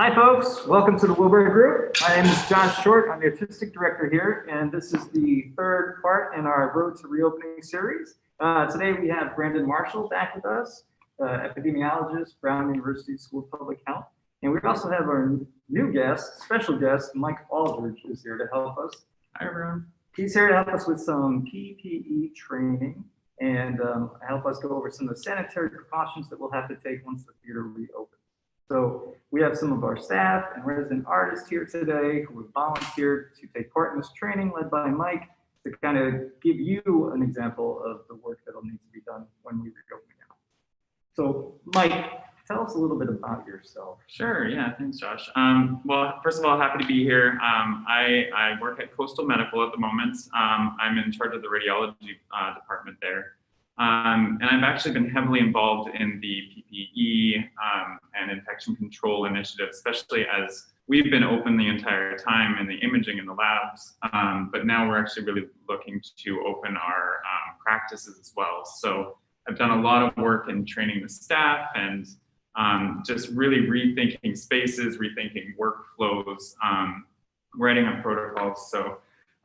Hi folks, welcome to the Wilbury Group. My name is John Short, I'm the Artistic Director here, and this is the third part in our Road to Reopening series. Today we have Brandon Marshall back with us, epidemiologist, Brown University School of Public Health. And we also have our new guest, special guest, Mike Aldridge is here to help us. Hi everyone. He's here to help us with some PPE training and help us go over some of the sanitary precautions that we'll have to take once the theater reopens. So we have some of our staff and resident artists here today who have volunteered to take part in this training led by Mike to kind of give you an example of the work that'll need to be done when we reopen now. So Mike, tell us a little bit about yourself. Sure, yeah, thanks Josh. Well, first of all, happy to be here. I work at Coastal Medical at the moment. I'm in charge of the radiology department there. And I've actually been heavily involved in the PPE and infection control initiative, especially as we've been open the entire time in the imaging in the labs. But now we're actually really looking to open our practices as well. So I've done a lot of work in training the staff and just really rethinking spaces, rethinking workflows, writing up protocols. So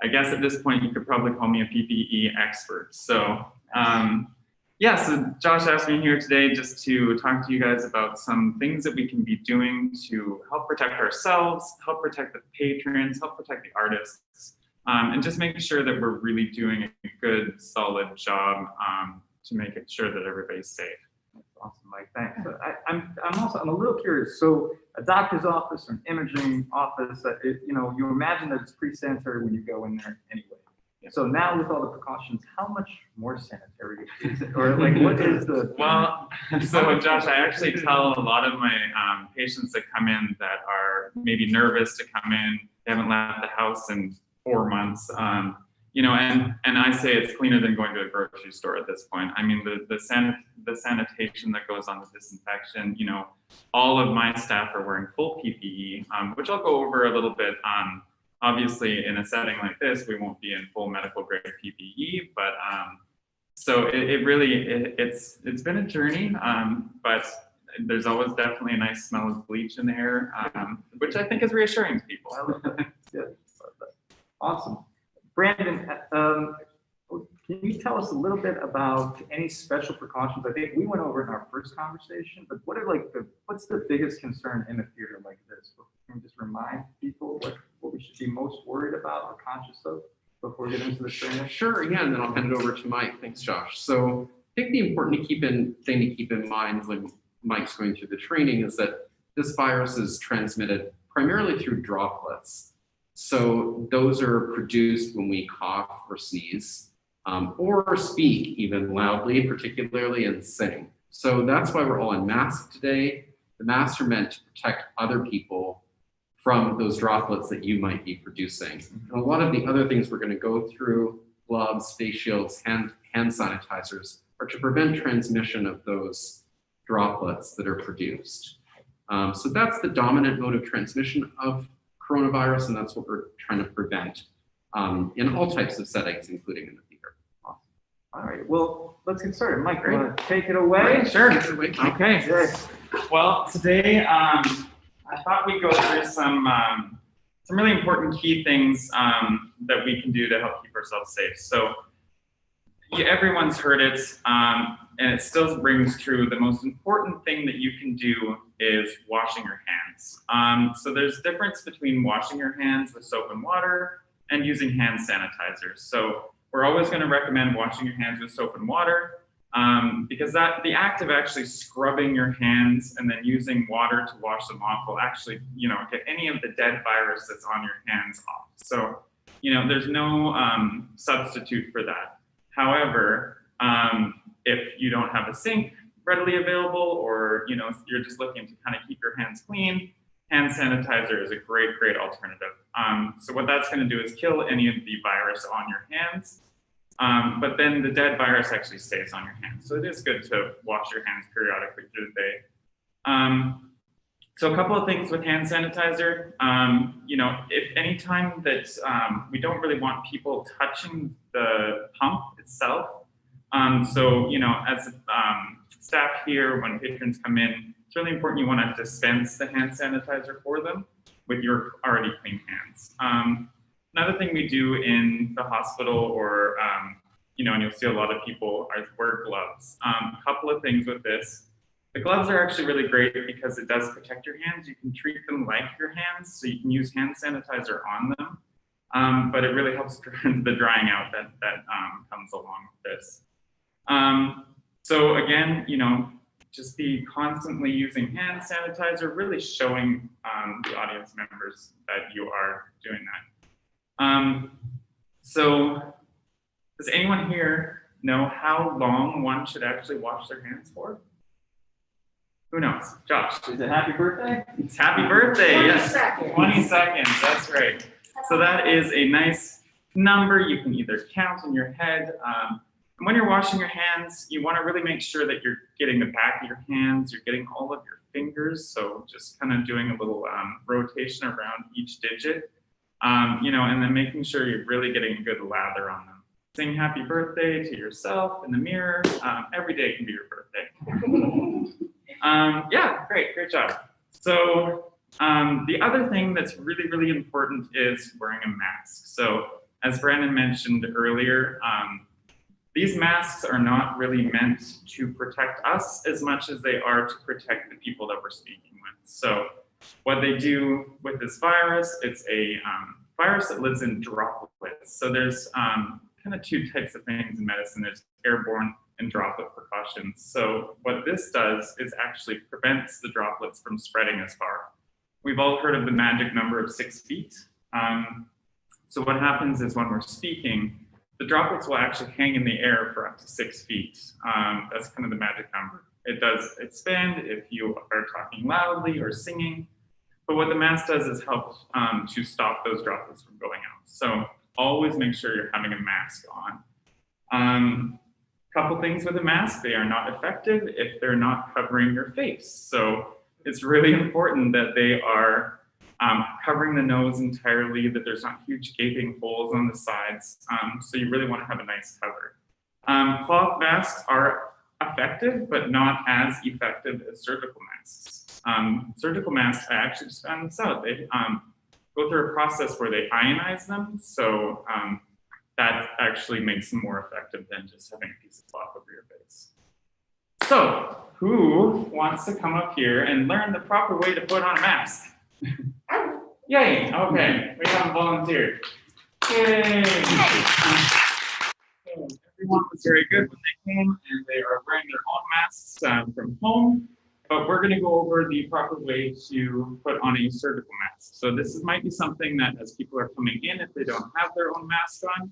I guess at this point, you could probably call me a PPE expert. So yeah, so Josh asked me here today just to talk to you guys about some things that we can be doing to help protect ourselves, help protect the patrons, help protect the artists, and just make sure that we're really doing a good, solid job to make it sure that everybody's safe. That's awesome, Mike. Thanks. So I'm a little curious. So a doctor's office or an imaging office, you imagine that it's pretty sanitary when you go in there anyway. So now with all the precautions, how much more sanitary is it? Or like, what is the... Well, so Josh, I actually tell a lot of my patients that come in that are maybe nervous to come in, they haven't left the house in 4 months, and I say it's cleaner than going to a grocery store at this point. I mean, the sanitation that goes on, the disinfection, all of my staff are wearing full PPE, which I'll go over a little bit. Obviously, in a setting like this, we won't be in full medical grade PPE, but so it's been a journey, but there's always definitely a nice smell of bleach in the air, which I think is reassuring to people. Awesome. Brandon, can you tell us a little bit about any special precautions? I think we went over in our first conversation, but what's the biggest concern in a theater like this? Can we just remind people what we should be most worried about or conscious of before we get into the training? Sure, yeah, and then I'll hand it over to Mike. Thanks, Josh. So I think the important thing to keep in mind when Mike's going through the training is that this virus is transmitted primarily through droplets. So those are produced when we cough or sneeze, or speak even loudly, particularly in sing. So that's why we're all in masks today. The masks are meant to protect other people from those droplets that you might be producing. And a lot of the other things we're going to go through, gloves, face shields, hand sanitizers, are to prevent transmission of those droplets that are produced. So that's the dominant mode of transmission of coronavirus, and that's what we're trying to prevent in all types of settings, including in the theater. Awesome. All right, well, let's get started. Mike, you want to take it away? Right, sure. Okay. Well, today, I thought we'd go through some really important key things that we can do to help keep ourselves safe. So everyone's heard it, and it still rings true. The most important thing that you can do is washing your hands. So there's a difference between washing your hands with soap and water and using hand sanitizers. So we're always going to recommend washing your hands with soap and water. Because the act of actually scrubbing your hands and then using water to wash them off will actually, get any of the dead virus that's on your hands off. So, there's no substitute for that. However, if you don't have a sink readily available, or you're just looking to kind of keep your hands clean, hand sanitizer is a great alternative. So what that's going to do is kill any of the virus on your hands. But then the dead virus actually stays on your hands. So it is good to wash your hands periodically through the day. So a couple of things with hand sanitizer, if any time that we don't really want people touching the pump itself. So, as staff here, when patrons come in, it's really important you want to dispense the hand sanitizer for them with your already clean hands. Another thing we do in the hospital or, and you'll see a lot of people wear gloves. A couple of things with this. The gloves are actually really great because it does protect your hands. You can treat them like your hands, so you can use hand sanitizer on them. But it really helps prevent the drying out that comes along with this. So again, just be constantly using hand sanitizer, really showing the audience members that you are doing that. So does anyone here know how long one should actually wash their hands for? Who knows? Josh. Is it happy birthday? It's happy birthday. 20 Yes. seconds. 20 seconds. That's right. So that is a nice number you can either count in your head. And when you're washing your hands, you want to really make sure that you're getting the back of your hands, you're getting all of your fingers. So just kind of doing a little rotation around each digit, and then making sure you're really getting a good lather on them. Sing happy birthday to yourself in the mirror. Every day can be your birthday. Yeah, great job. So the other thing that's really, really important is wearing a mask. So as Brandon mentioned earlier, these masks are not really meant to protect us as much as they are to protect the people that we're speaking with. So what they do with this virus, it's a virus that lives in droplets. So there's kind of two types of things in medicine. There's airborne and droplet precautions. So what this does is actually prevents the droplets from spreading as far. We've all heard of the magic number of 6 feet. So what happens is when we're speaking, the droplets will actually hang in the air for up to 6 feet. That's kind of the magic number. It does expand if you are talking loudly or singing, but what the mask does is help to stop those droplets from going out. So always make sure you're having a mask on. Couple things with a mask, they are not effective if they're not covering your face. So it's really important that they are covering the nose entirely, that there's not huge gaping holes on the sides. So you really want to have a nice cover. Cloth masks are effective, but not as effective as surgical masks. Surgical masks, I actually just found this out. They go through a process where they ionize them. So that actually makes them more effective than just having a piece of cloth over your face. So, who wants to come up here and learn the proper way to put on a mask? Yay, okay, we have a volunteer. Yay! Everyone was very good when they came, and they are wearing their own masks from home, but we're gonna go over the proper way to put on a surgical mask. So this might be something that as people are coming in, if they don't have their own mask on,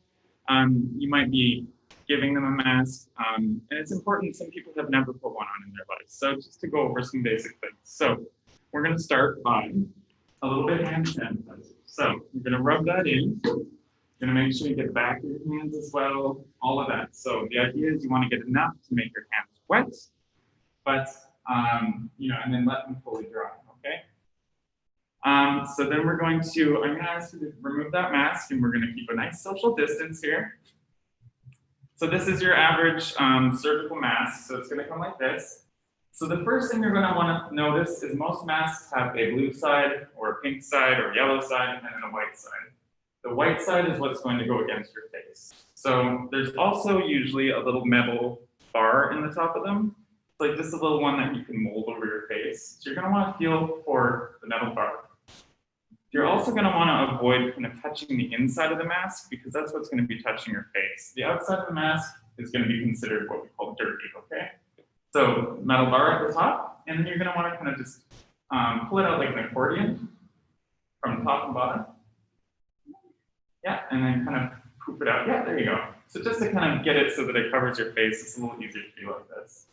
you might be giving them a mask, and it's important. Some people have never put one on in their life. So just to go over some basic things. So we're going to start by a little bit of hand sanitizer. So you're going to rub that in. You're going to make sure you get the back of your hands as well, all of that. So the idea is you want to get enough to make your hands wet, but and then let them fully dry. Okay. So then we're going to, I'm going to ask you to remove that mask, and we're going to keep a nice social distance here. So this is your average surgical mask. So it's going to come like this. So the first thing you're going to want to notice is most masks have a blue side or a pink side or a yellow side and then a white side. The white side is what's going to go against your face. So there's also usually a little metal bar in the top of them. It's like just a little one that you can mold over your face. So you're going to want to feel for the metal bar. You're also going to want to avoid kind of touching the inside of the mask because that's what's going to be touching your face. The outside of the mask is going to be considered what we call dirty, okay? So metal bar at the top, and then you're going to want to kind of just pull it out like an accordion from top and bottom. Yeah, and then kind of poop it out. Yeah, there you go. So just to kind of get it so that it covers your face, it's a little easier to do like this.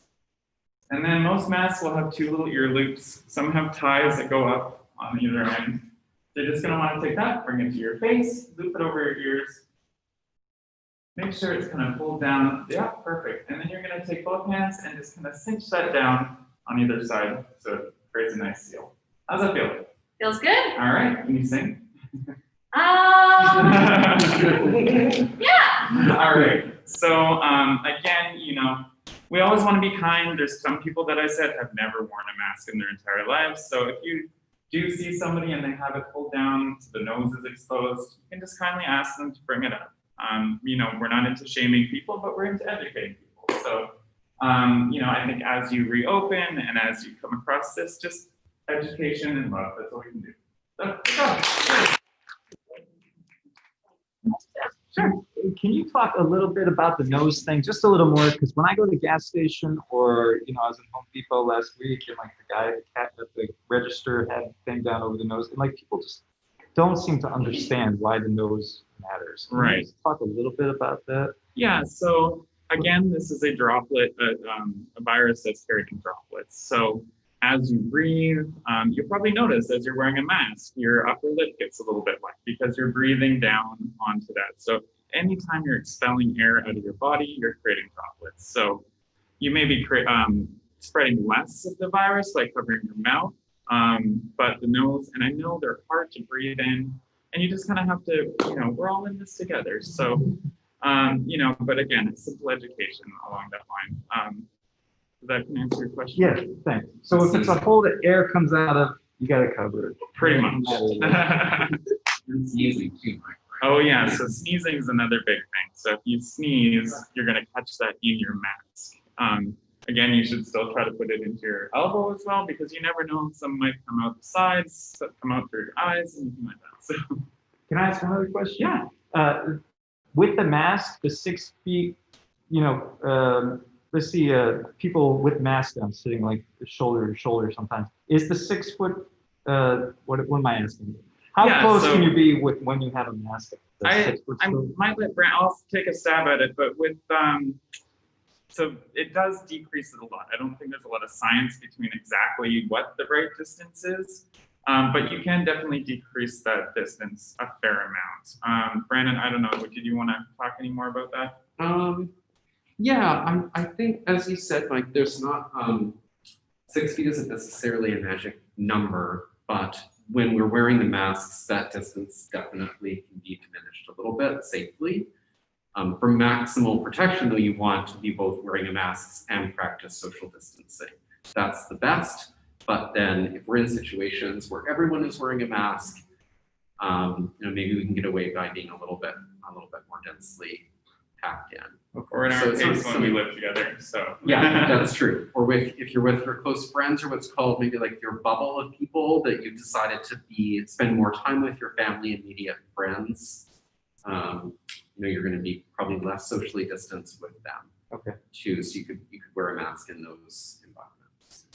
And then most masks will have 2 little ear loops. Some have ties that go up on either end. So you're just going to want to take that, bring it to your face, loop it over your ears. Make sure it's kind of pulled down. Yeah, perfect. And then you're going to take both hands and just kind of cinch that down on either side so it creates a nice seal. How's that feel? Feels good. All right. Can you sing? Yeah. All right. So again, we always want to be kind. There's some people that I said have never worn a mask in their entire lives. So if you do see somebody and they have it pulled down so the nose is exposed, you can just kindly ask them to bring it up. You know, we're not into shaming people, but we're into educating people. So, you know, I think as you reopen and as you come across this, just education and love, that's all we can do. So, Sure. Can you talk a little bit about the nose thing, just a little more? Because when I go to the gas station, or I was in Home Depot last week, and like the guy at the register had the thing down over the nose, and like people just don't seem to understand why the nose matters. Can you just talk a little bit about that? Yeah. So again, this is a droplet, a virus that's carried in droplets. So as you breathe, you'll probably notice as you're wearing a mask, your upper lip gets a little bit wet because you're breathing down onto that. So anytime you're expelling air out of your body, you're creating droplets. So you may be spreading less of the virus, like covering your mouth, but the nose, and I know they're hard to breathe in, and you just kind of have to, we're all in this together. So, but again, it's simple education along that line. That can answer your question? Yeah, thanks. So if it's a hole that air comes out of, you got to cover it. Pretty much. Sneezing too, right? Oh yeah, so sneezing is another big thing. So if you sneeze, you're going to catch that in your mask. Again, you should still try to put it into your elbow as well, because you never know, some might come out the sides, some come out through your eyes, anything like that. So, can I ask another question? Yeah. With the mask, the 6 feet, let's see, people with masks on sitting like shoulder to shoulder sometimes. Is the 6 foot, what am I asking? How close can you be with when you have a mask? I might let Brent, I'll take a stab at it, but with, so it does decrease it a lot. I don't think there's a lot of science between exactly what the right distance is, but you can definitely decrease that distance a fair amount. Brandon, I don't know, did you want to talk any more about that? Yeah, I think, as you said, Mike, there's not, 6 feet isn't necessarily a magic number, but when we're wearing the masks, that distance definitely can be diminished a little bit safely. For maximal protection, though, you want to be both wearing a mask and practice social distancing. That's the best, but then if we're in situations where everyone is wearing a mask, maybe we can get away by being a little bit more densely packed in. Or in our case, when we live together, so. Yeah, that's true. Or if you're with your close friends, or what's called maybe like your bubble of people that you've decided to spend more time with, your family, immediate friends, you're going to be probably less socially distanced with them. Okay. Too, so you could wear a mask in those environments.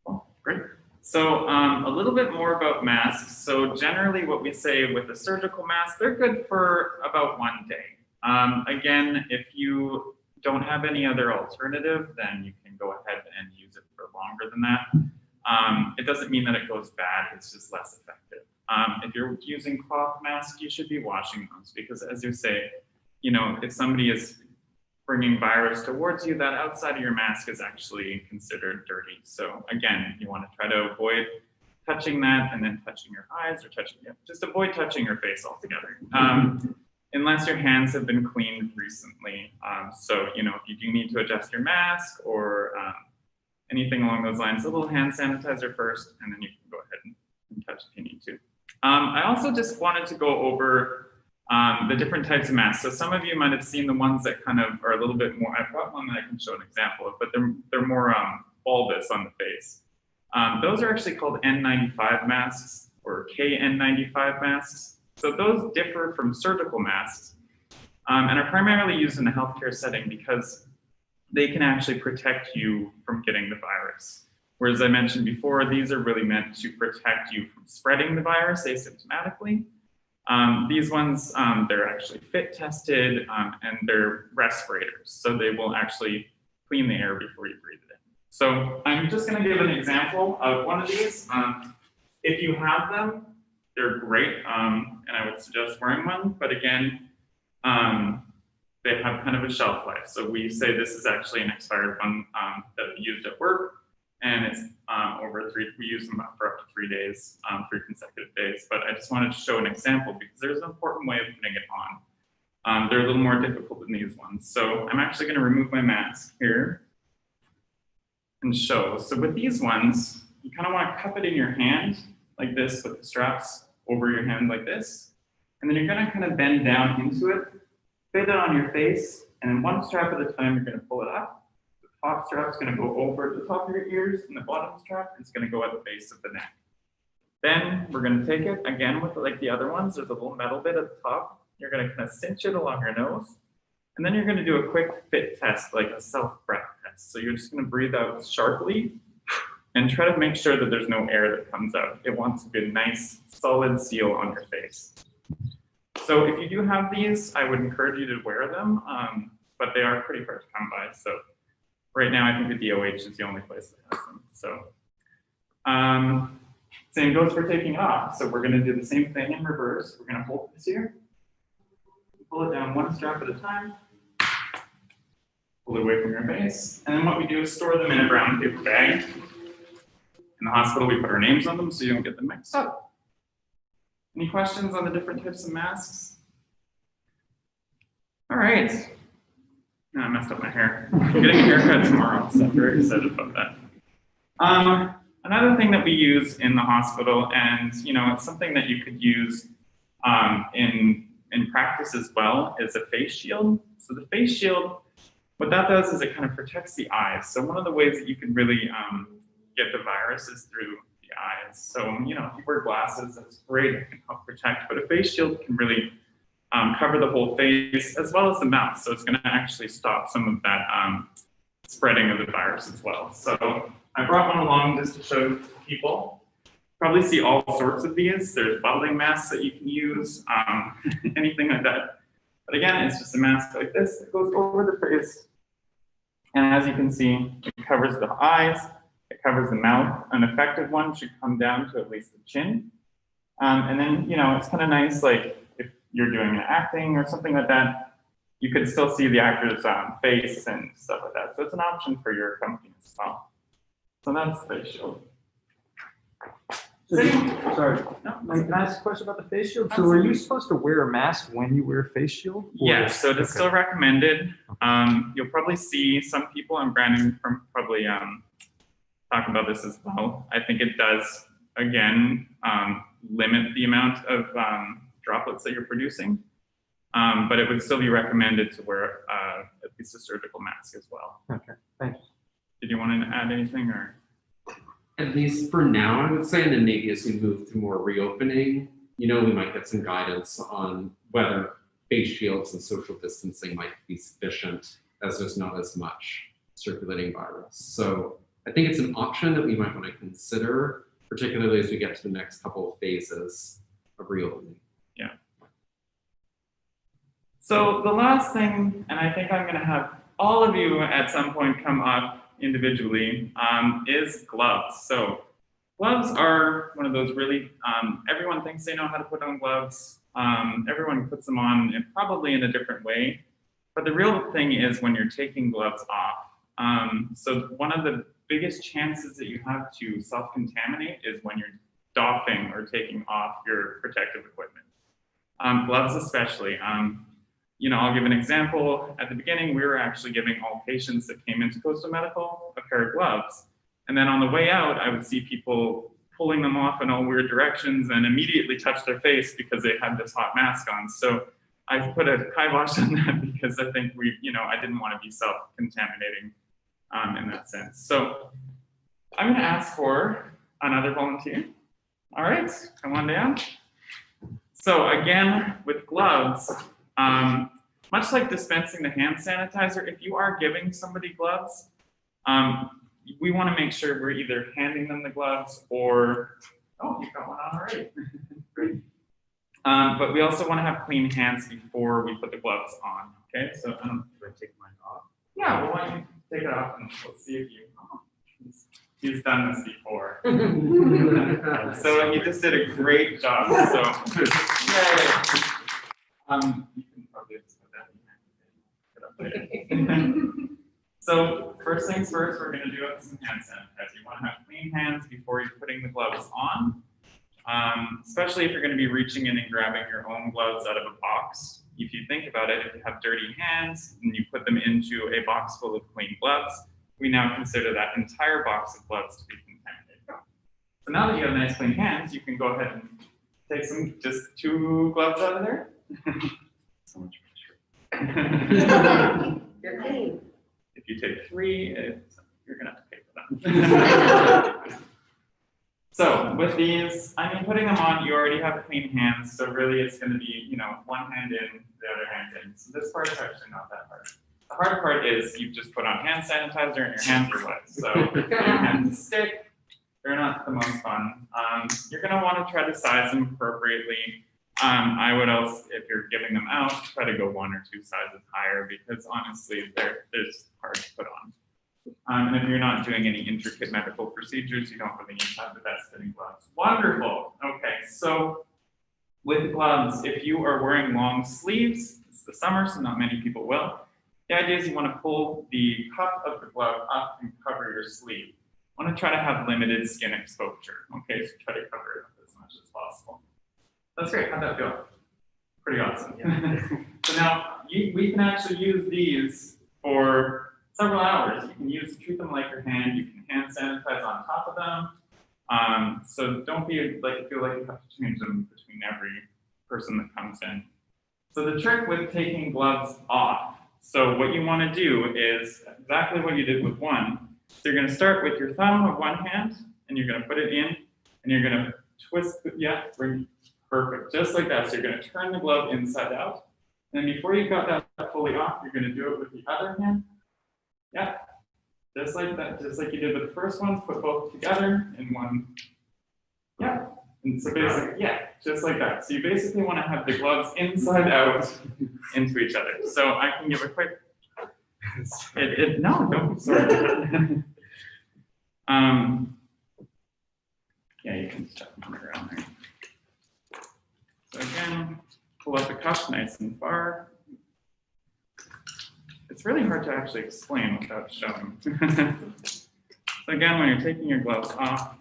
Well, great. So a little bit more about masks. So generally what we say with a surgical mask, they're good for about 1 day. Again, if you don't have any other alternative, then you can go ahead and use it for longer than that. It doesn't mean that it goes bad, it's just less effective. If you're using cloth masks, you should be washing those, because as you say, if somebody is bringing virus towards you, that outside of your mask is actually considered dirty. So again, you want to try to avoid touching that and then touching your eyes, or just avoid touching your face altogether. Unless your hands have been cleaned recently. So, if you do need to adjust your mask or anything along those lines, a little hand sanitizer first, and then you can go ahead and touch if you need to. I also just wanted to go over the different types of masks. So some of you might have seen the ones that kind of are a little bit more, I've got one that I can show an example of, but they're more bulbous on the face. Those are actually called N95 masks, or KN95 masks. So those differ from surgical masks and are primarily used in a healthcare setting because they can actually protect you from getting the virus. Whereas I mentioned before, these are really meant to protect you from spreading the virus asymptomatically. These ones, they're actually fit tested and they're respirators. So they will actually clean the air before you breathe it in. So I'm just gonna give an example of one of these. If you have them, they're great, and I would suggest wearing one, but again, they have kind of a shelf life. So we say this is actually an expired one that we used at work, and it's we use them for up to 3 days, 3 consecutive days. But I just wanted to show an example because there's an important way of putting it They're a little more difficult than these ones. So I'm actually going to remove my mask here and show. So with these ones, you kind of want to cup it in your hand like this with the straps over your hand like this. And then you're going to kind of bend down into it, fit it on your face, and then one strap at a time, you're going to pull it up. The top strap is going to go over the top of your ears, and the bottom strap is going to go at the base of the neck. Then we're going to take it again with like the other ones. There's a little metal bit at the top. You're going to kind of cinch it along your nose. And then you're going to do a quick fit test, like a self-breath test. So you're just going to breathe out sharply and try to make sure that there's no air that comes out. It wants to be a nice, solid seal on your face. So if you do have these, I would encourage you to wear them, but they are pretty hard to come by. So right now, I think the DOH is the only place that has them. So same goes for taking off. So we're going to do the same thing in reverse. We're going to hold this here. Pull it down one strap at a time. Pull it away from your face. And then what we do is store them in a brown paper bag. In the hospital, we put our names on them so you don't get them mixed up. Any questions on the different types of masks? All right. No, I messed up my hair. I'm getting a haircut tomorrow, so I'm very excited about that. Another thing that we use in the hospital, and it's something that you could use in practice as well, is a face shield. So the face shield, what that does is it kind of protects the eyes. So one of the ways that you can really get the virus is through the eyes. So if you wear glasses, that's great, it can help protect, but a face shield can really cover the whole face as well as the mouth. So it's going to actually stop some of that spreading of the virus as well. So I brought one along just to show people. Probably see all sorts of these. There's bubbling masks that you can use, anything like that. But again, it's just a mask like this that goes over the face. And as you can see, it covers the eyes, it covers the mouth. An effective one should come down to at least the chin. And then, it's kind of nice, like if you're doing an acting or something like that, you could still see the actor's face and stuff like that. So it's an option for your company as well. So that's face shield. Sorry, No, can I ask a question about the face shield? So are you supposed to wear a mask when you wear a face shield? Yeah, so it's still recommended. You'll probably see some people, and Brandon probably talk about this as well. I think it does, again, limit the amount of droplets that you're producing, but it would still be recommended to wear at least a surgical mask as well. Okay, thanks. Did you want to add anything, or? At least for now, I would say, and then maybe as we move through more reopening, we might get some guidance on whether face shields and social distancing might be sufficient, as there's not as much circulating virus. So I think it's an option that we might want to consider, particularly as we get to the next couple of phases of reopening. Yeah. So the last thing, and I think I'm going to have all of you at some point come up individually, is gloves. So gloves are one of those really, everyone thinks they know how to put on gloves. Everyone puts them on probably in a different way. But the real thing is when you're taking gloves off. So one of the biggest chances that you have to self-contaminate is when you're doffing or taking off your protective equipment. Gloves especially. I'll give an example. At the beginning, we were actually giving all patients that came into Coastal Medical a pair of gloves. And then on the way out, I would see people pulling them off in all weird directions and immediately touch their face because they had this hot mask on. So I put a kibosh on that because I think I didn't want to be self-contaminating in that sense. So I'm going to ask for another volunteer. All right, come on down. So again, with gloves, much like dispensing the hand sanitizer, if you are giving somebody gloves, we want to make sure we're either handing them the gloves or, oh, you got one on already. Great. But we also want to have clean hands before we put the gloves on. Okay, so I don't know, take mine off. Yeah, well, why don't you take it off and we'll see if you. Oh, he's done this before. So you just did a great job. So, yay. You can probably just put that in there. So first things first, we're going to do some hand sanitizer. You want to have clean hands before you're putting the gloves on, especially if you're going to be reaching in and grabbing your own gloves out of a box. if you think about it, if you have dirty hands and you put them into a box full of clean gloves, we now consider that entire box of gloves to be contaminated. So now that you have nice clean hands, you can go ahead and take just 2 gloves out of there. So much pressure. You're clean. If you take 3, you're gonna have to pay for that. So with these, I mean, putting them on, you already have clean hands, so really it's gonna be, you know, one hand in, the other hand in. So this part's actually not that hard. The hard part is you just put on hand sanitizer and your hands are wet. So your hands stick, they're not the most fun. You're gonna wanna try to size them appropriately. I would also, if you're giving them out, try to go 1 or 2 sizes higher because honestly, they're just hard to put on. And if you're not doing any intricate medical procedures, you don't really need to have the best fitting gloves. Wonderful. Okay, so with gloves, if you are wearing long sleeves, it's the summer, so not many people will. The idea is you want to pull the cuff of the glove up and cover your sleeve. You want to try to have limited skin exposure. Okay, so try to cover it up as much as possible. That's great. How'd that feel? Pretty awesome. Yeah. So now we can actually use these for several hours. You can treat them like your hand. You can hand sanitize on top of them. So don't feel like you have to change them between every person that comes in. So the trick with taking gloves off. So what you want to do is exactly what you did with one. So you're going to start with your thumb of one hand, and you're going to put it in, and you're going to twist. Perfect, just like that. So you're going to turn the glove inside out. And then before you got that fully off, you're going to do it with the other hand. Yeah, just like that, just like you did with the first ones, put both together in one. Yeah, and so basically, yeah, just like that. So you basically want to have the gloves inside out into each other. So I can give a quick, no, don't be sorry. Yeah, you can stuff them around there. So again, pull up the cuff nice and far. It's really hard to actually explain without showing. So again, when you're taking your gloves off, I'm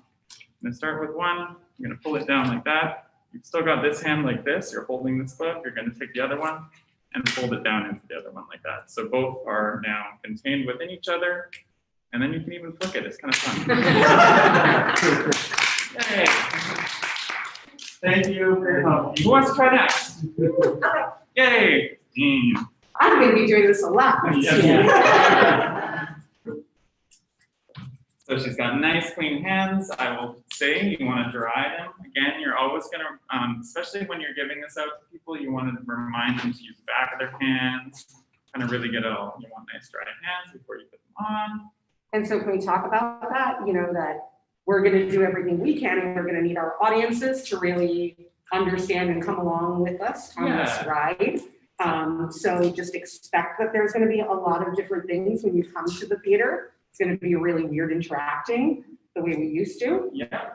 going to start with one. You're going to pull it down like that. You've still got this hand like this. You're holding this glove. You're going to take the other one and fold it down into the other one like that. So both are now contained within each other. And then you can even flick it. It's kind of fun. Yay. Thank you for your help. Who wants to try next? Yay. I'm going to be doing this a lot. Yes. So she's got nice clean hands. I will say you want to dry them. Again, you're always going to, especially when you're giving this out to people, you want to remind them to use the back of their hands, kind of really get you want nice dry hands before you put them on. And so can we talk about that? You know, that we're going to do everything we can, and we're going to need our audiences to really understand and come along with us on this ride. So just expect that there's going to be a lot of different things when you come to the theater. It's going to be really weird interacting the way we used to. Yeah.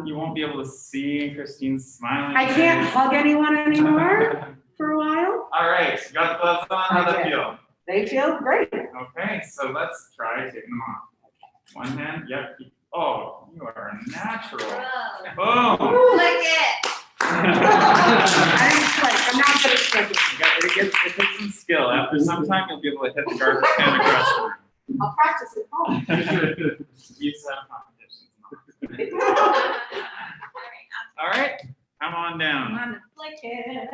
You won't be able to see Christine's smiling. I can't hug anyone anymore for a while. All right, you got the gloves on. How'd that feel? They feel great. Okay, so let's try taking them off. One hand, yep. Oh, you are a natural. Boom. Lick it. I'm not good at slicking. It takes some skill. After some time, you'll be able to hit the garbage can across the room. I'll practice at home. You used to have competitions. All right, come on down. I'm gonna flick it.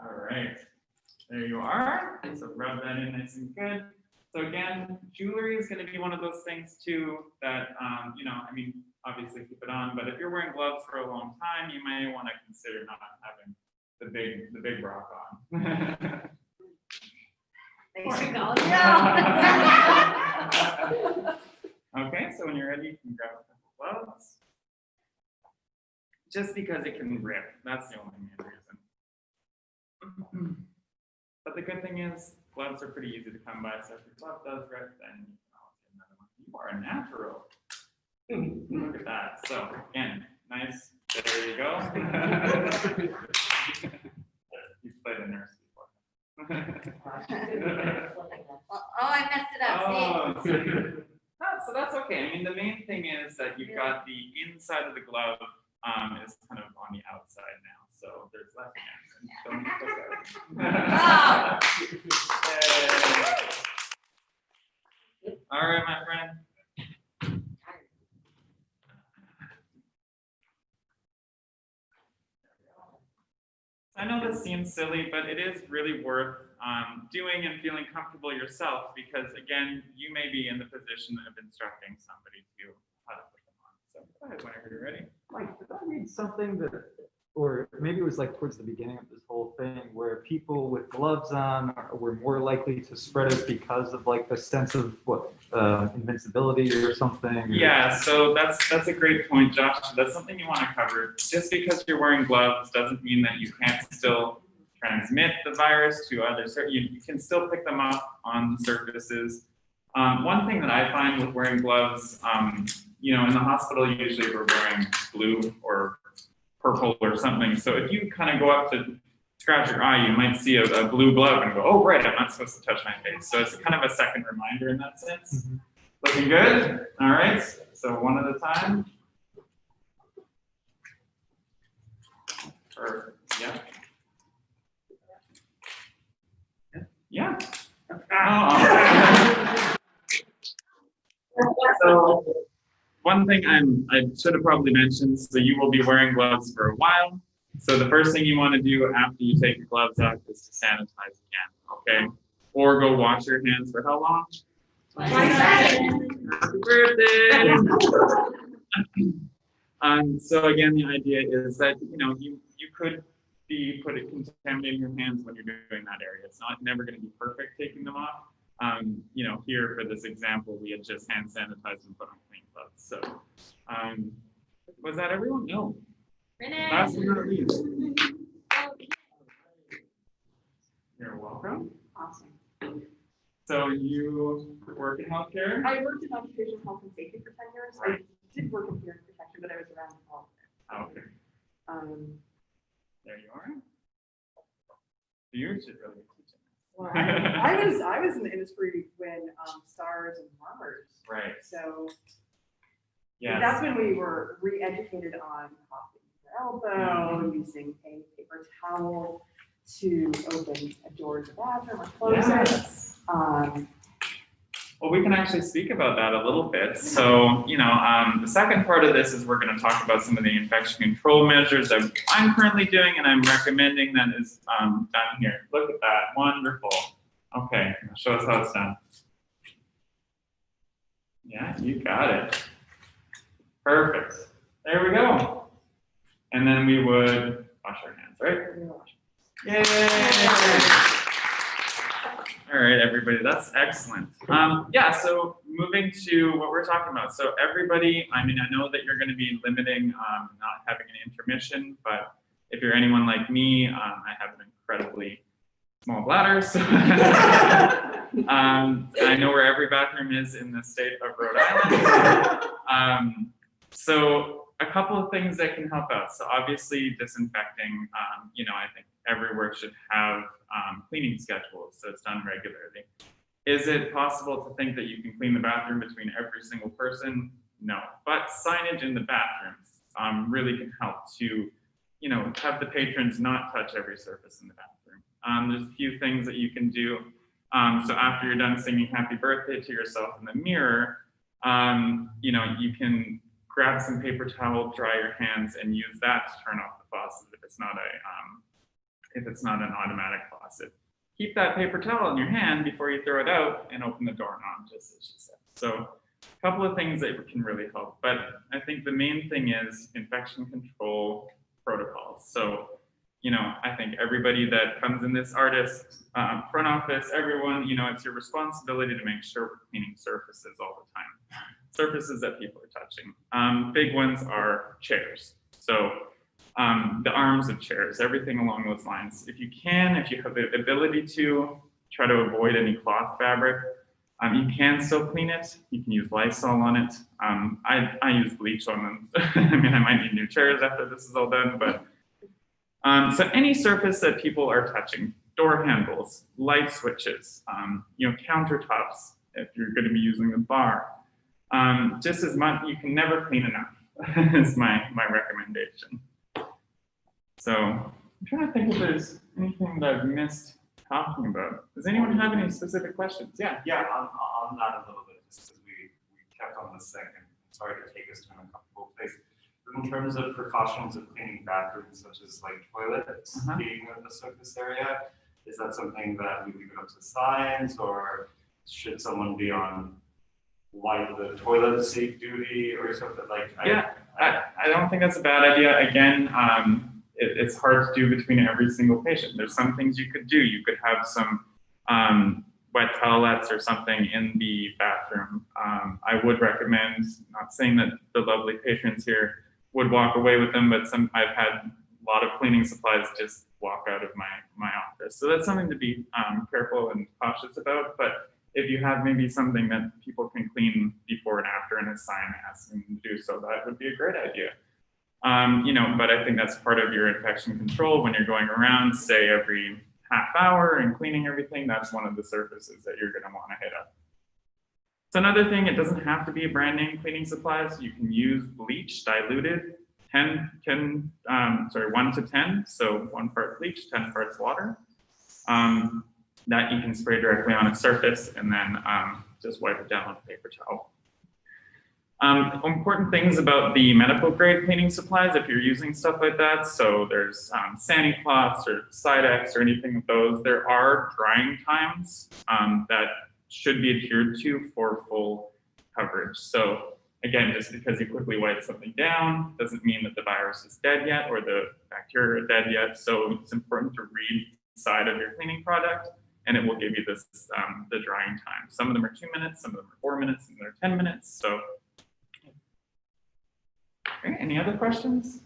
All right, there you are. So rub that in nice and good. So again, jewelry is going to be one of those things too that, obviously keep it on, but if you're wearing gloves for a long time, you may want to consider not having the big rock on. Thanks for calling me. Okay, so when you're ready, you can grab a couple gloves. Just because it can rip, that's the only main reason. But the good thing is, gloves are pretty easy to come by, so if your glove does rip, then you can always get another one. You are a natural. Look at that. So again, nice. There you go. You played a nurse before. I messed it up. See? So that's okay. I mean, the main thing is that you've got the inside of the glove is kind of on the outside now. So there's left hands. Yay. All right, my friend. I know this seems silly, but it is really worth doing and feeling comfortable yourself, because again, you may be in the position of instructing somebody to how to put them on. So go ahead whenever you're ready. Mike, did I read something that, or maybe it was like towards the beginning of this whole thing, where people with gloves on were more likely to spread it because of like the sense of what, invincibility or something? Or... Yeah, so that's a great point, Josh. That's something you want to cover. Just because you're wearing gloves doesn't mean that you can't still transmit the virus to others. You can still pick them up on surfaces. One thing that I find with wearing gloves, you know, in the hospital, usually we're wearing blue or purple or something. So if you kind of go up to scratch your eye, you might see a blue glove and go, oh, right, I'm not supposed to touch my face. So it's kind of a second reminder in that sense. Mm-hmm. Looking good? All right, so one at a time. Perfect, yeah. Yeah. Oh. So one thing I should have probably mentioned, so you will be wearing gloves for a while. So the first thing you want to do after you take your gloves off is to sanitize again, okay? Or go wash your hands for how long? Happy birthday! So again, the idea is that, you know, you could be contaminating your hands when you're doing that area. It's never going to be perfect taking them off. You know, here for this example, we had just hand sanitized and put on clean gloves. So, was that everyone? No. Last but not least. You're welcome. Awesome. So you work in healthcare? I worked in occupational health and safety for 10 years. Right. I did work in hearing protection, but I was around all of it. Okay. There you are. You should really teach it. Well, I was in the industry when SARS and murmurs. Right. So Yeah. that's when we were re-educated on coughing your elbow, using a paper towel to open a door to the bathroom or close Yes. it. Well, we can actually speak about that a little bit. So, you know, the second part of this is we're going to talk about some of the infection control measures that I'm currently doing and I'm recommending that is done here. Look at that. Wonderful. Okay, show us how it's done. Yeah, you got it. Perfect. There we go. And then we would wash our hands, right? Yay! All right, everybody, that's excellent. Yeah, so moving to what we're talking about. So everybody, I mean, I know that you're going to be limiting not having an intermission, but if you're anyone like me, I have an incredibly small bladder. So I know where every bathroom is in the state of Rhode Island. So a couple of things that can help out. So obviously disinfecting, you know, I think everywhere should have cleaning schedules, so it's done regularly. Is it possible to think that you can clean the bathroom between every single person? No, but signage in the bathrooms really can help to, you know, have the patrons not touch every surface in the bathroom. There's a few things that you can do. So after you're done singing happy birthday to yourself in the mirror, you know, you can grab some paper towel, dry your hands, and use that to turn off the faucet if it's not an automatic faucet. Keep that paper towel in your hand before you throw it out and open the doorknob, just as she said. So a couple of things that can really help, but I think the main thing is infection control protocols. So, you know, I think everybody that comes in this artist front office, everyone, you know, it's your responsibility to make sure we're cleaning surfaces all the time. Surfaces that people are touching. Big ones are chairs. So the arms of chairs, everything along those lines. If you have the ability to, try to avoid any cloth fabric. You can still clean it. You can use Lysol on it. I use bleach on them. I mean, I might need new chairs after this is all done, but so any surface that people are touching, door handles, light switches, you know, countertops, if you're going to be using the bar, just as much, you can never clean enough is my recommendation. So I'm trying to think if there's anything that I've missed talking about. Does anyone have any specific questions? Yeah. Yeah, on that a little bit, just because we kept on this thing, and sorry to take us to an uncomfortable place. But in terms of precautions of cleaning bathrooms, such as like toilets being a surface area, is that something that we leave it up to science, or should someone be on like the toilet seat duty or something like? I don't think that's a bad idea. Again, it's hard to do between every single patient. There's some things you could do. You could have some wet towelettes or something in the bathroom. I would recommend, not saying that the lovely patrons here would walk away with them, but I've had a lot of cleaning supplies just walk out of my office. So that's something to be careful and cautious about. But if you have maybe something that people can clean before and after and a sign asking them to do so, that would be a great idea. But I think that's part of your infection control when you're going around, say every half hour and cleaning everything. That's one of the surfaces that you're going to want to hit up. So another thing, it doesn't have to be a brand name cleaning supplies. You can use bleach diluted 1 to 10. So 1 part bleach, 10 parts water. That you can spray directly on a surface and then just wipe it down with a paper towel. Important things about the medical grade cleaning supplies, if you're using stuff like that, so there's Sani cloths or Sidex or anything of those, there are drying times that should be adhered to for full coverage. So again, just because you quickly wipe something down doesn't mean that the virus is dead yet or the bacteria are dead yet. So it's important to read the side of your cleaning product, and it will give you this the drying time. Some of them are 2 minutes, some of them are 4 minutes, some of them are 10 minutes. So, okay, any other questions?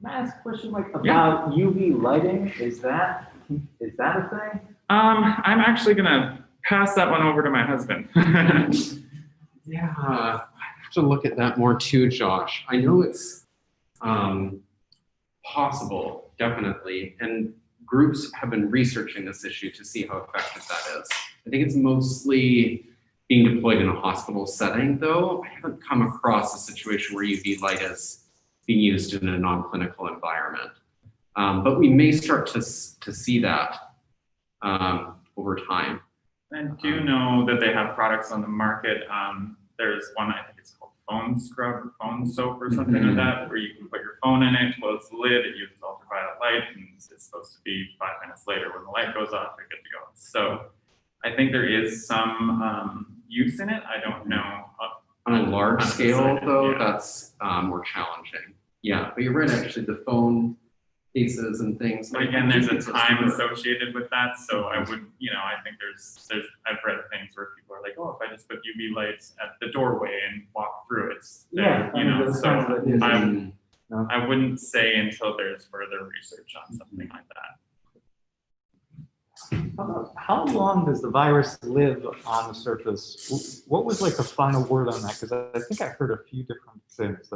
Can I ask a question about UV lighting? Is that a thing? I'm actually gonna pass that one over to my husband. Yeah, I have to look at that more too, Josh. I know it's possible, definitely, and groups have been researching this issue to see how effective that is. I think it's mostly being deployed in a hospital setting, though. I haven't come across a situation where UV light is being used in a non-clinical environment. But we may start to see that over time. I do know that they have products on the market. There's one, I think it's called phone scrub or phone soap or something like that, where you can put your phone in it, close the lid, it uses ultraviolet light, and it's supposed to be 5 minutes later when the light goes off, you're good to go. So I think there is some use in it. I don't know. On a large scale, though, yeah. that's more challenging. Yeah, but you're right, actually, the phone cases and things. But again, there's a time associated with that, so I would, I think there's I've read things where people are like, oh, if I just put UV lights at the doorway and walk through it, Yeah, so I wouldn't say until there's further research on something like that. How long does the virus live on the surface? What was the final word on that? Because I think I heard a few different things.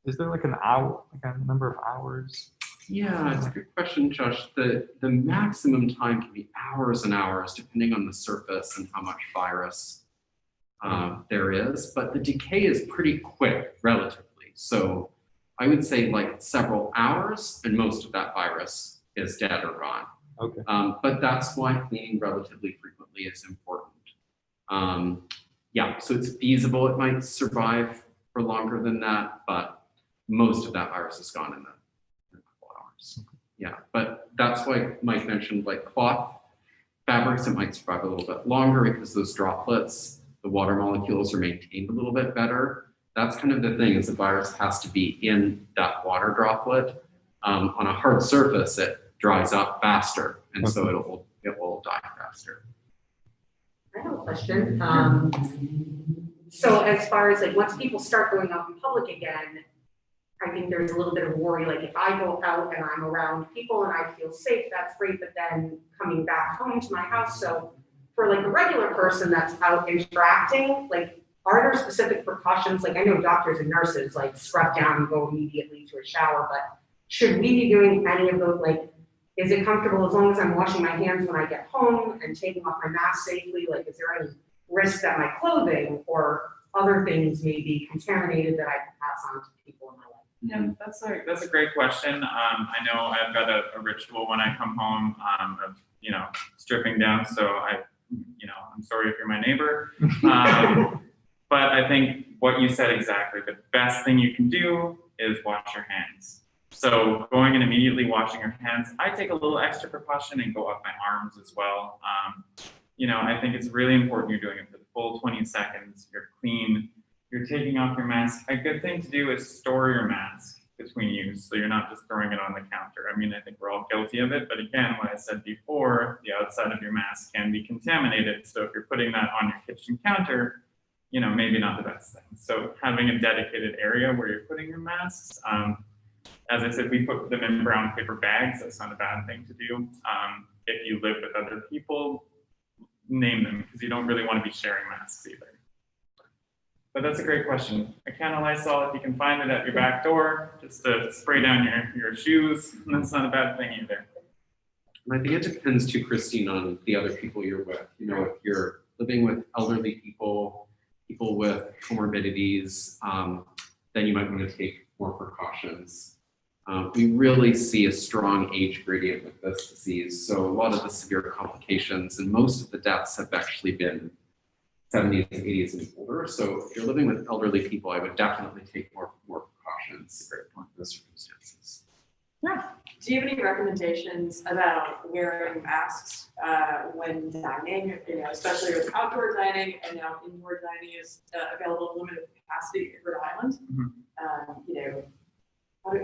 Is there an hour, a number of hours? Yeah, it's a good question, Josh. The maximum time can be hours and hours, depending on the surface and how much virus there is. But the decay is pretty quick, relatively. So I would say several hours, and most of that virus is dead or gone. Okay. But that's why cleaning relatively frequently is important. Yeah, so it's feasible it might survive for longer than that, but most of that virus is gone in a couple hours. Yeah, but that's why Mike mentioned cloth fabrics, it might survive a little bit longer because those droplets, the water molecules are maintained a little bit better. That's kind of the thing, is the virus has to be in that water droplet. On a hard surface, it dries up faster, and so it will die faster. I have a question. So as far as once people start going out in public again, I think there's a little bit of worry, if I go out and I'm around people and I feel safe, that's great, but then coming back home to my house. So for a regular person that's out interacting, are there specific precautions? I know doctors and nurses scrub down and go immediately to a shower, but should we be doing any of those? Is it comfortable as long as I'm washing my hands when I get home and taking off my mask safely? Is there any risk that my clothing or other things may be contaminated that I can pass on to people in my life? Yeah, that's a great question. I know I've got a ritual when I come home, of, stripping down. So I'm sorry if you're my neighbor. But I think what you said exactly, the best thing you can do is wash your hands. So going and immediately washing your hands, I take a little extra precaution and go up my arms as well. I think it's really important you're doing it for the full 20 seconds. You're clean. You're taking off your mask. A good thing to do is store your mask between you, so you're not just throwing it on the counter. I mean, I think we're all guilty of it, but again, what I said before, the outside of your mask can be contaminated. So if you're putting that on your kitchen counter, maybe not the best thing. So having a dedicated area where you're putting your masks, as I said, we put them in brown paper bags. That's not a bad thing to do. If you live with other people, name them, because you don't really want to be sharing masks either. But that's a great question. A can of Lysol, if you can find it at your back door, just to spray down your shoes, that's not a bad thing either. And I think it depends too, Christine, on the other people you're with. If you're living with elderly people with comorbidities, then you might want to take more precautions. We really see a strong age gradient with this disease. So a lot of the severe complications and most of the deaths have actually been 70s, 80s, and older. So if you're living with elderly people, I would definitely take more precautions in those circumstances. Yeah. Do you have any recommendations about wearing masks when dining, especially with outdoor dining and now indoor dining is available in limited capacity in Rhode Island?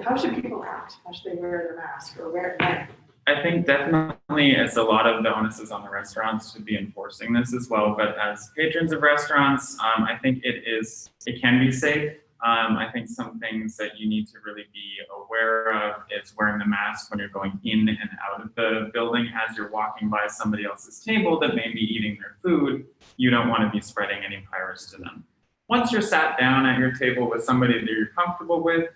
How should people act? How should they wear their mask or wear it when? I think definitely it's a lot of the onus is on the restaurants to be enforcing this as well. But as patrons of restaurants, I think it can be safe. I think some things that you need to really be aware of is wearing the mask when you're going in and out of the building. As you're walking by somebody else's table that may be eating their food, you don't want to be spreading any virus to them. Once you're sat down at your table with somebody that you're comfortable with,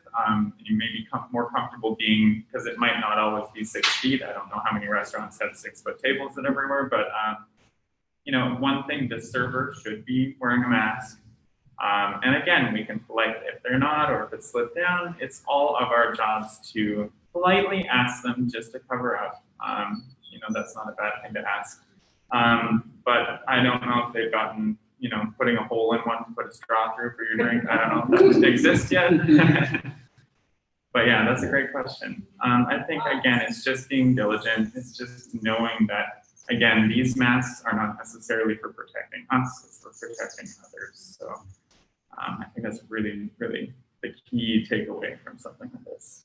you may be more comfortable being, because it might not always be 6 feet. I don't know how many restaurants have 6-foot tables and everywhere, but one thing, the server should be wearing a mask. And again, we can politely, if they're not, or if it's slipped down, it's all of our jobs to politely ask them just to cover up. That's not a bad thing to ask. But I don't know if they've gotten, putting a hole in one to put a straw through for your drink. I don't know if that exists yet. But yeah, that's a great question. I think, again, it's just being diligent. It's just knowing that, again, these masks are not necessarily for protecting us, it's for protecting others. So I think that's really, really the key takeaway from something like this.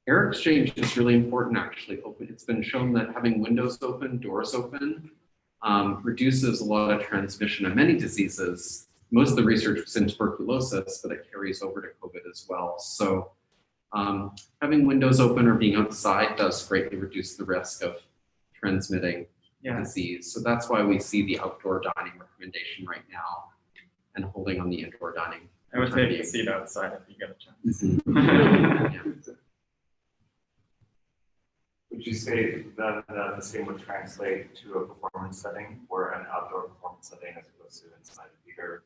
Air exchange is really important, actually. It's been shown that having windows open, doors open, reduces a lot of transmission of many diseases. Most of the research was in tuberculosis, but it carries over to COVID as well. So having windows open or being outside does greatly reduce the risk of transmitting disease. So that's why we see the outdoor dining recommendation right now and holding on the indoor dining. I would take a seat outside if you get a chance. Yeah. Would you say that the same would translate to a performance setting or an outdoor performance setting as opposed to inside a theater?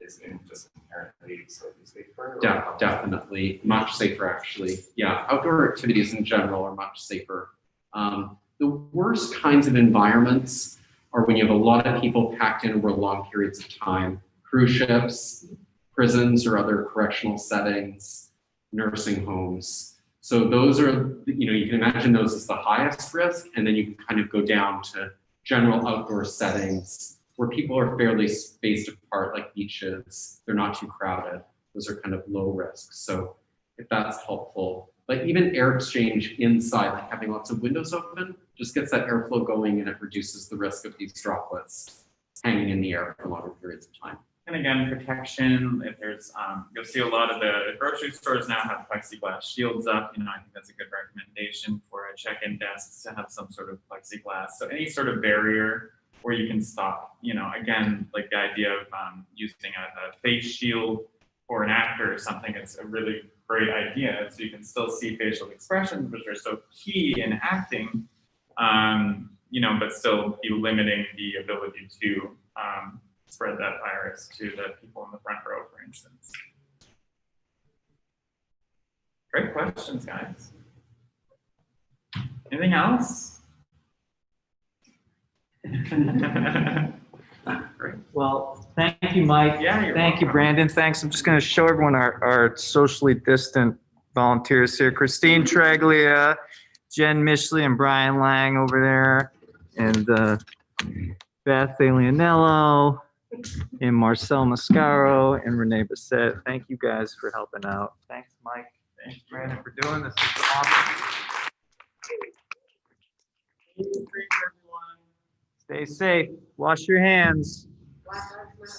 Is it just inherently slightly safer? Definitely much safer, actually. Yeah, outdoor activities in general are much safer. The worst kinds of environments are when you have a lot of people packed in over long periods of time. Cruise ships, prisons or other correctional settings, nursing homes. So those are, you can imagine those as the highest risk, and then you can kind of go down to general outdoor settings where people are fairly spaced apart, like beaches. They're not too crowded. Those are kind of low risk. So if that's helpful, like even air exchange inside, like having lots of windows open, just gets that airflow going and it reduces the risk of these droplets hanging in the air for longer periods of time. And again, protection, if there's, you'll see a lot of the grocery stores now have plexiglass shields up. I think that's a good recommendation for a check-in desks to have some sort of plexiglass. So any sort of barrier where you can stop, again, like the idea of using a face shield for an actor or something, it's a really great idea. So you can still see facial expressions, which are so key in acting, but still be limiting the ability to spread that virus to the people in the front row, for instance. Great questions, guys. Anything else? Great. Well, thank you, Mike. Yeah, you're Thank you, welcome. Brandon. Thanks. I'm just going to show everyone our socially distant volunteers here. Christine Treglia, Jen Mishley, and Brian Lang over there, and Beth Alianello, and Marcel Mascaro, and Renee Bissett. Thank you guys for helping out. Thanks, Mike. Thanks, Brandon, for doing this. This is awesome. Stay safe. Wash your hands.